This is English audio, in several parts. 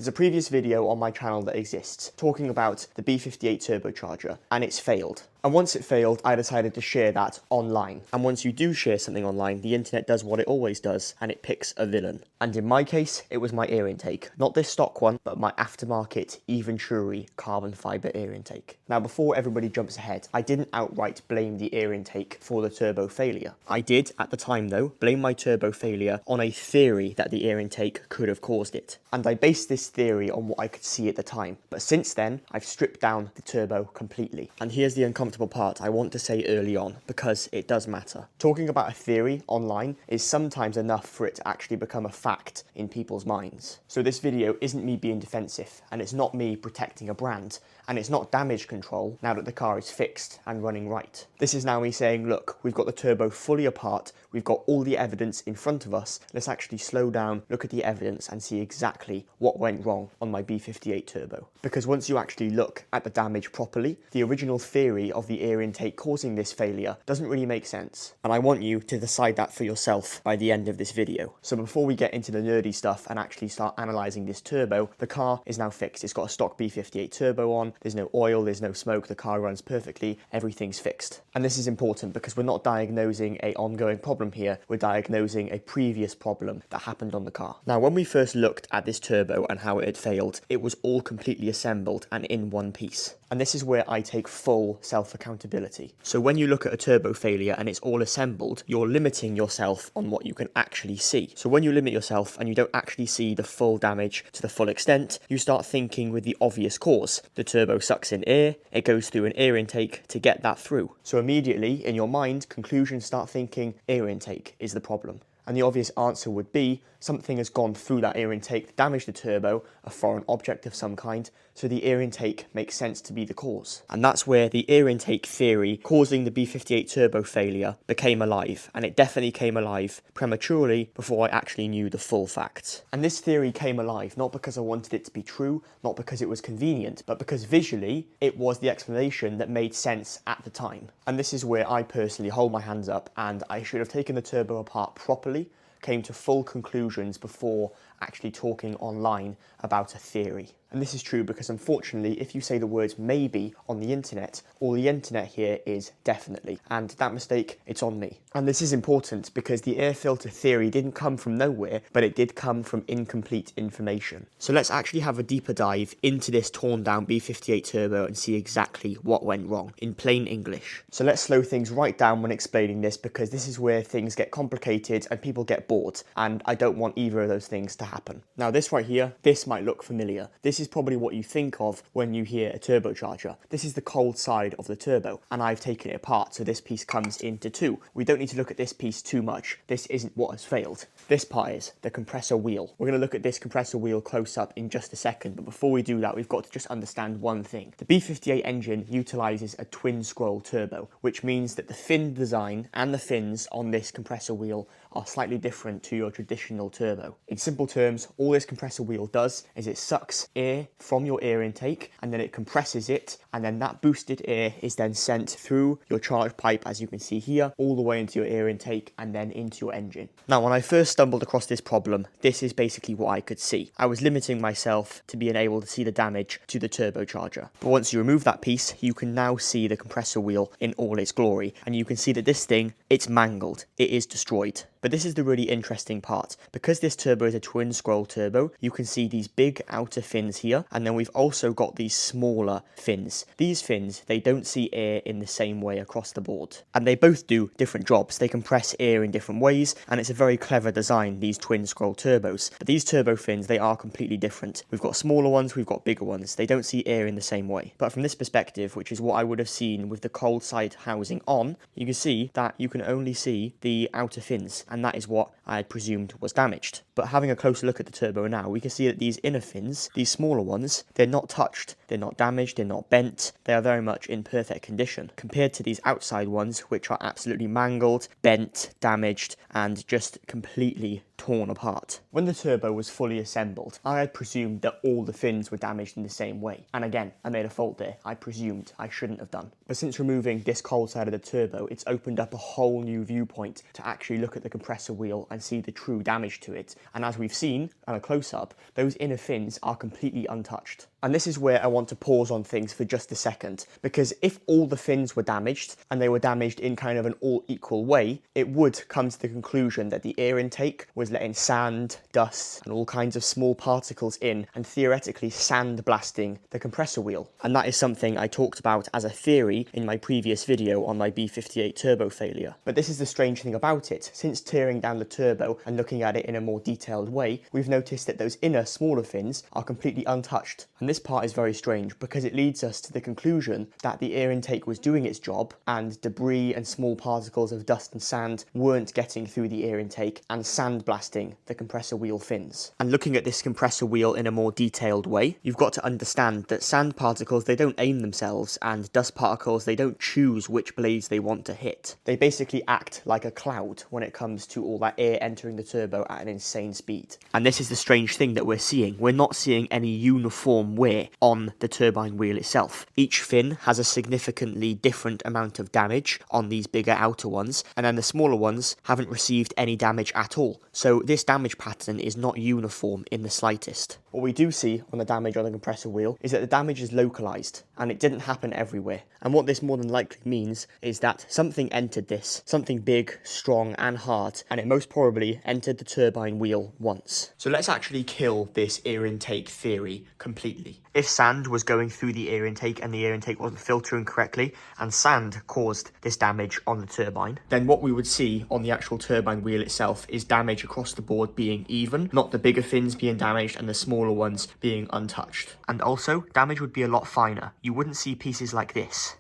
There's a previous video on my channel that exists talking about the B58 turbocharger, and it's failed. And once it failed, I decided to share that online. And once you do share something online, the internet does what it always does, and it picks a villain. And in my case, it was my air intake. Not this stock one, but my aftermarket Eventuri carbon fibre air intake. Now, before everybody jumps ahead, I didn't outright blame the air intake for the turbo failure. I did, at the time though, blame my turbo failure on a theory that the air intake could have caused it. And I based this theory on what I could see at the time. But since then, I've stripped down the turbo completely. And here's the uncomfortable part I want to say early on, because it does matter. Talking about a theory online is sometimes enough for it to actually become a fact in people's minds. So this video isn't me being defensive, and it's not me protecting a brand, and it's not damage control now that the car is fixed and running right. This is now me saying, look, we've got the turbo fully apart, we've got all the evidence in front of us, let's actually slow down, look at the evidence and see exactly what went wrong on my B58 turbo. Because once you actually look at the damage properly, the original theory of the air intake causing this failure doesn't really make sense. And I want you to decide that for yourself by the end of this video. So before we get into the nerdy stuff and actually start analysing this turbo, the car is now fixed. It's got a stock B58 turbo on, there's no oil, there's no smoke, the car runs perfectly, everything's fixed. And this is important because we're not diagnosing an ongoing problem here, we're diagnosing a previous problem that happened on the car. Now, when we first looked at this turbo and how it had failed, it was all completely assembled and in one piece. And this is where I take full self-accountability. So when you look at a turbo failure and it's all assembled, you're limiting yourself on what you can actually see. So when you limit yourself and you don't actually see the full damage to the full extent, you start thinking with the obvious cause. The turbo sucks in air, it goes through an air intake to get that through. So immediately, in your mind, conclusions start thinking air intake is the problem. And the obvious answer would be something has gone through that air intake, damaged the turbo, a foreign object of some kind, so the air intake makes sense to be the cause. And that's where the air intake theory causing the B58 turbo failure became alive, and it definitely came alive prematurely before I actually knew the full facts. And this theory came alive not because I wanted it to be true, not because it was convenient, but because visually it was the explanation that made sense at the time. And this is where I personally hold my hands up, and I should have taken the turbo apart properly, came to full conclusions before actually talking online about a theory. And this is true because unfortunately, if you say the words maybe on the internet, all the internet here is definitely. And that mistake, it's on me. And this is important because the air filter theory didn't come from nowhere, but it did come from incomplete information. So let's actually have a deeper dive into this torn down B58 turbo and see exactly what went wrong in plain English. So let's slow things right down when explaining this, because this is where things get complicated and people get bored. And I don't want either of those things to happen. Now this right here, this might look familiar. This is probably what you think of when you hear a turbocharger. This is the cold side of the turbo, and I've taken it apart, so this piece comes into two. We don't need to look at this piece too much. This isn't what has failed. This part is the compressor wheel. We're going to look at this compressor wheel close up in just a second, but before we do that, we've got to just understand one thing. The B58 engine utilises a twin scroll turbo, which means that the fin design and the fins on this compressor wheel are slightly different to your traditional turbo. In simple terms, all this compressor wheel does is it sucks air from your air intake, and then it compresses it, and then that boosted air is then sent through your charge pipe, as you can see here, all the way into your air intake and then into your engine. Now, when I first stumbled across this problem, this is basically what I could see. I was limiting myself to being able to see the damage to the turbocharger. But once you remove that piece, you can now see the compressor wheel in all its glory, and you can see that this thing, it's mangled. It is destroyed. But this is the really interesting part. Because this turbo is a twin scroll turbo, you can see these big outer fins here, and then we've also got these smaller fins. These fins, they don't see air in the same way across the board. And they both do different jobs. They compress air in different ways, and it's a very clever design, these twin scroll turbos. But these turbo fins, they are completely different. We've got smaller ones, we've got bigger ones. They don't see air in the same way. But from this perspective, which is what I would have seen with the cold side housing on, you can see that you can only see the outer fins, and that is what I had presumed was damaged. But having a closer look at the turbo now, we can see that these inner fins, these smaller ones, they're not touched, they're not damaged, they're not bent, they are very much in perfect condition, compared to these outside ones, which are absolutely mangled, bent, damaged, and just completely torn apart. When the turbo was fully assembled, I had presumed that all the fins were damaged in the same way. And again, I made a fault there. I presumed I shouldn't have done. But since removing this cold side of the turbo, it's opened up a whole new viewpoint to actually look at the compressor wheel and see the true damage to it. And as we've seen on a close-up, those inner fins are completely untouched. And this is where I want to pause on things for just a second, because if all the fins were damaged, and they were damaged in kind of an all equal way, it would come to the conclusion that the air intake was letting sand, dust, and all kinds of small particles in, and theoretically sandblasting the compressor wheel. And that is something I talked about as a theory in my previous video on my B58 turbo failure. But this is the strange thing about it. Since tearing down the turbo and looking at it in a more detailed way, we've noticed that those inner, smaller fins are completely untouched. And this part is very strange because it leads us to the conclusion that the air intake was doing its job and debris and small particles of dust and sand weren't getting through the air intake and sandblasting the compressor wheel fins. And looking at this compressor wheel in a more detailed way, you've got to understand that sand particles, they don't aim themselves, and dust particles, they don't choose which blades they want to hit. They basically act like a cloud when it comes to all that air entering the turbo at an insane speed. And this is the strange thing that we're seeing. We're not seeing any uniform wear on the turbine wheel itself. Each fin has a significantly different amount of damage on these bigger outer ones, and then the smaller ones haven't received any damage at all. So this damage pattern is not uniform in the slightest. What we do see on the damage on the compressor wheel is that the damage is localized, and it didn't happen everywhere. And what this more than likely means is that something entered this, something big, strong and hard, and it most probably entered the turbine wheel once. So let's actually kill this air intake theory completely. If sand was going through the air intake and the air intake wasn't filtering correctly, and sand caused this damage on the turbine, then what we would see on the actual turbine wheel itself is damage across the board being even, not the bigger fins being damaged and the smaller ones being untouched. And also, damage would be a lot finer. You wouldn't see pieces like this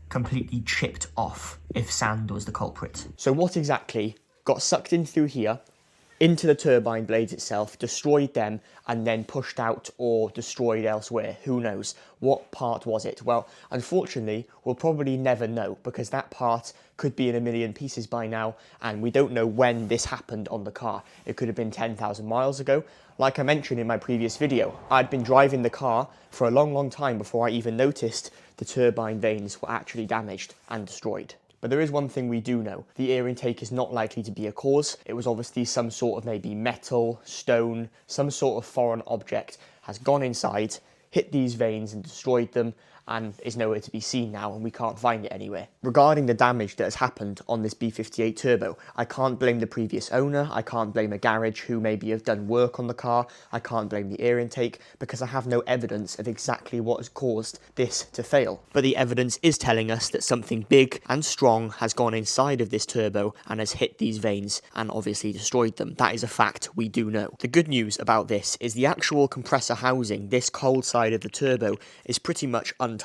completely chipped off if sand was the culprit. So what exactly got sucked in through here into the turbine blades itself, destroyed them, and then pushed out or destroyed elsewhere? Who knows? What part was it? Well, unfortunately, we'll probably never know, because that part could be in a million pieces by now, and we don't know when this happened on the car. It could have been 10,000 miles ago. Like I mentioned in my previous video, I'd been driving the car for a long time before I even noticed the turbine vanes were actually damaged and destroyed. But there is one thing we do know. The air intake is not likely to be a cause. It was obviously some sort of maybe metal, stone, some sort of foreign object has gone inside, hit these vanes and destroyed them, and is nowhere to be seen now, and we can't find it anywhere. Regarding the damage that has happened on this B58 turbo, I can't blame the previous owner, I can't blame a garage who maybe have done work on the car, I can't blame the air intake, because I have no evidence of exactly what has caused this to fail. But the evidence is telling us that something big and strong has gone inside of this turbo and has hit these vanes and obviously destroyed them. That is a fact we do know. The good news about this is the actual compressor housing, this cold side of the turbo, is pretty much untouched,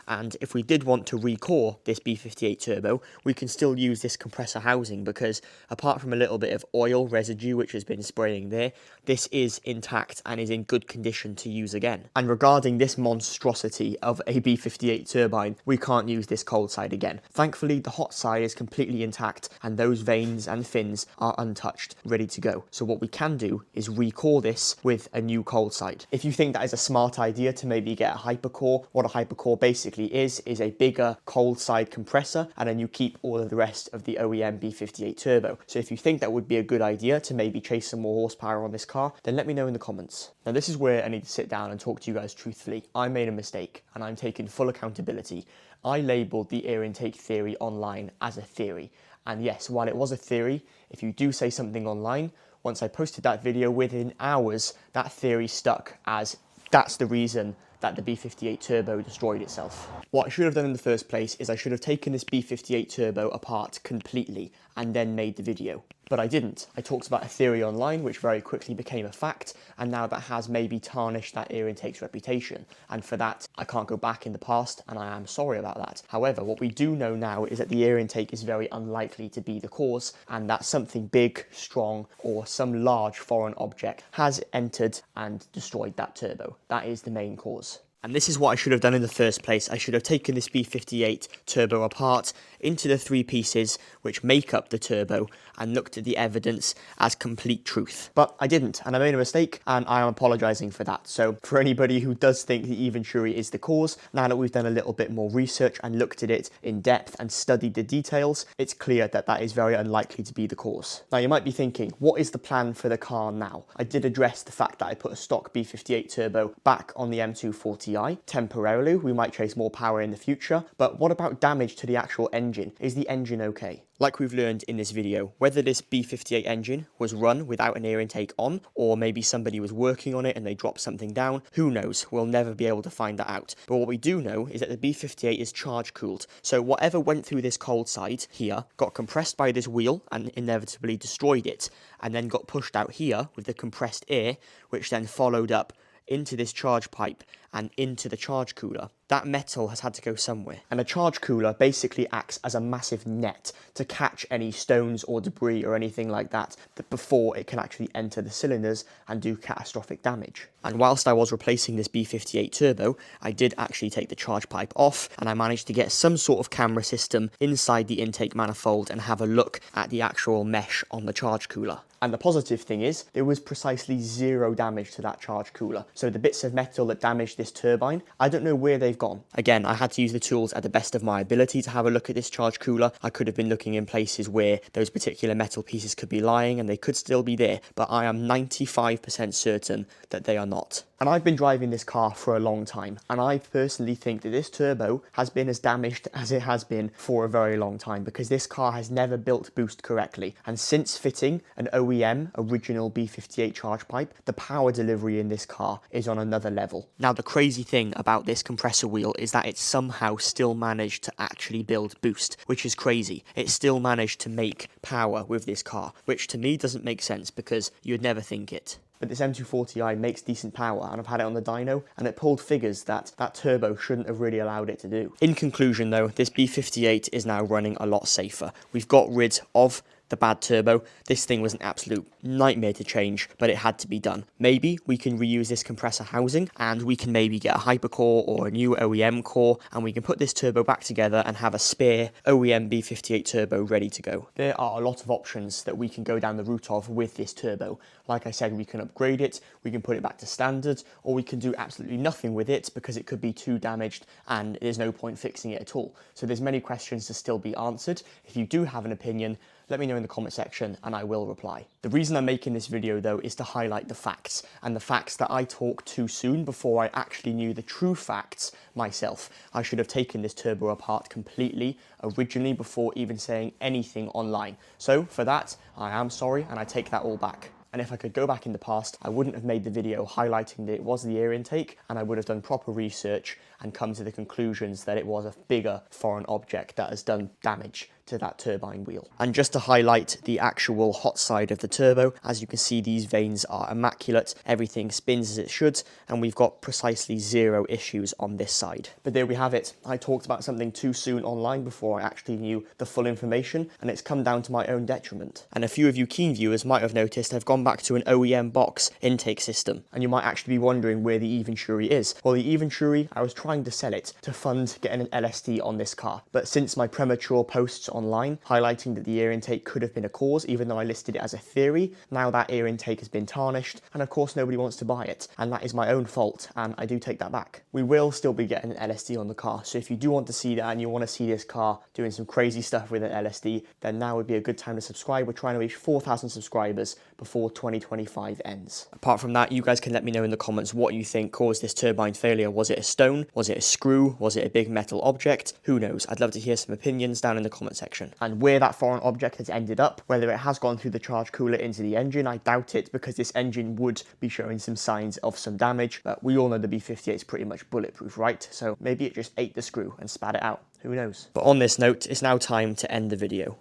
and if we did want to recore this B58 turbo, we can still use this compressor housing, because apart from a little bit of oil residue which has been spraying there, this is intact and is in good condition to use again. And regarding this monstrosity of a B58 turbine, we can't use this cold side again. Thankfully, the hot side is completely intact and those vanes and fins are untouched, ready to go. So what we can do is recore this with a new cold side. If you think that is a smart idea to maybe get a hypercore, what a hypercore basically is a bigger cold side compressor, and then you keep all of the rest of the OEM B58 turbo. So if you think that would be a good idea to maybe chase some more horsepower on this car, then let me know in the comments. Now this is where I need to sit down and talk to you guys truthfully. I made a mistake and I'm taking full accountability. I labelled the air intake theory online as a theory. And yes, while it was a theory, if you do say something online, once I posted that video, within hours, that theory stuck as that's the reason that the B58 turbo destroyed itself. What I should have done in the first place is I should have taken this B58 turbo apart completely and then made the video. But I didn't. I talked about a theory online which very quickly became a fact, and now that has maybe tarnished that air intake's reputation. And for that, I can't go back in the past, and I am sorry about that. However, what we do know now is that the air intake is very unlikely to be the cause, and that something big, strong, or some large foreign object has entered and destroyed that turbo. That is the main cause. And this is what I should have done in the first place. I should have taken this B58 turbo apart into the three pieces which make up the turbo and looked at the evidence as complete truth. But I didn't, and I made a mistake, and I am apologising for that. So for anybody who does think the Venturi is the cause, now that we've done a little bit more research and looked at it in depth and studied the details, it's clear that that is very unlikely to be the cause. Now you might be thinking, what is the plan for the car now? I did address the fact that I put a stock B58 turbo back on the M240i. Temporarily, we might chase more power in the future, but what about damage to the actual engine? Is the engine okay? Like we've learned in this video, whether this B58 engine was run without an air intake on, or maybe somebody was working on it and they dropped something down, who knows? We'll never be able to find that out. But what we do know is that the B58 is charge cooled. So whatever went through this cold side here got compressed by this wheel and inevitably destroyed it, and then got pushed out here with the compressed air, which then followed up into this charge pipe and into the charge cooler. That metal has had to go somewhere. And a charge cooler basically acts as a massive net to catch any stones or debris or anything like that before it can actually enter the cylinders and do catastrophic damage. And whilst I was replacing this B58 turbo, I did actually take the charge pipe off, and I managed to get some sort of camera system inside the intake manifold and have a look at the actual mesh on the charge cooler. And the positive thing is, there was precisely zero damage to that charge cooler. So the bits of metal that damaged this turbine, I don't know where they've gone. Again, I had to use the tools at the best of my ability to have a look at this charge cooler. I could have been looking in places where those particular metal pieces could be lying and they could still be there, but I am 95% certain that they are not. And I've been driving this car for a long time, and I personally think that this turbo has been as damaged as it has been for a very long time, because this car has never built boost correctly. And since fitting an OEM original B58 charge pipe, the power delivery in this car is on another level. Now, the crazy thing about this compressor wheel is that it somehow still managed to actually build boost, which is crazy. It still managed to make power with this car, which to me doesn't make sense because you'd never think it. But this M240i makes decent power, and I've had it on the dyno, and it pulled figures that turbo shouldn't have really allowed it to do. In conclusion though, this B58 is now running a lot safer. We've got rid of the bad turbo. This thing was an absolute nightmare to change, but it had to be done. Maybe we can reuse this compressor housing, and we can maybe get a hypercore or a new OEM core, and we can put this turbo back together and have a spare OEM B58 turbo ready to go. There are a lot of options that we can go down the route of with this turbo. Like I said, we can upgrade it, we can put it back to standard, or we can do absolutely nothing with it because it could be too damaged and there's no point fixing it at all. So there's many questions to still be answered. If you do have an opinion, let me know in the comment section and I will reply. The reason I'm making this video though is to highlight the facts, and the facts that I talked too soon before I actually knew the true facts myself. I should have taken this turbo apart completely originally before even saying anything online. So for that, I am sorry and I take that all back. And if I could go back in the past, I wouldn't have made the video highlighting that it was the air intake, and I would have done proper research and come to the conclusions that it was a bigger foreign object that has done damage to that turbine wheel. And just to highlight the actual hot side of the turbo, as you can see, these vanes are immaculate, everything spins as it should, and we've got precisely zero issues on this side. But there we have it. I talked about something too soon online before I actually knew the full information, and it's come down to my own detriment. And a few of you keen viewers might have noticed I've gone back to an OEM box intake system, and you might actually be wondering where the Venturi is. Well, the Venturi, I was trying to sell it to fund getting an LSD on this car, but since my premature posts online highlighting that the air intake could have been a cause, even though I listed it as a theory, now that air intake has been tarnished, and of course nobody wants to buy it, and that is my own fault, and I do take that back. We will still be getting an LSD on the car, so if you do want to see that and you want to see this car doing some crazy stuff with an LSD, then now would be a good time to subscribe. We're trying to reach 4,000 subscribers before 2025 ends. Apart from that, you guys can let me know in the comments what you think caused this turbine failure. Was it a stone? Was it a screw? Was it a big metal object? Who knows? I'd love to hear some opinions down in the comment section. And where that foreign object has ended up, whether it has gone through the charge cooler into the engine, I doubt it, because this engine would be showing some signs of some damage, but we all know the B58 is pretty much bulletproof, right? So maybe it just ate the screw and spat it out. Who knows? But on this note, it's now time to end the video.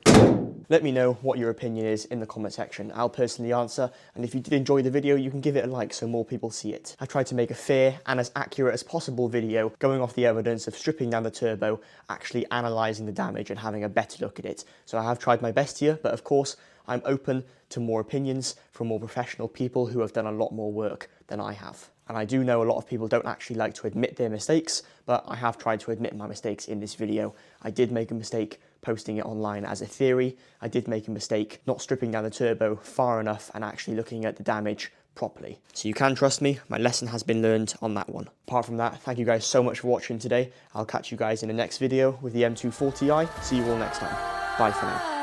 Let me know what your opinion is in the comment section. I'll personally answer, and if you did enjoy the video, you can give it a like so more people see it. I've tried to make a fair and as accurate as possible video, going off the evidence of stripping down the turbo, actually analysing the damage and having a better look at it. So I have tried my best here, but of course, I'm open to more opinions from more professional people who have done a lot more work than I have. And I do know a lot of people don't actually like to admit their mistakes, but I have tried to admit my mistakes in this video. I did make a mistake posting it online as a theory. I did make a mistake not stripping down the turbo far enough and actually looking at the damage properly. So you can trust me, my lesson has been learned on that one. Apart from that, thank you guys so much for watching today. I'll catch you guys in the next video with the M240i. See you all next time. Bye for now.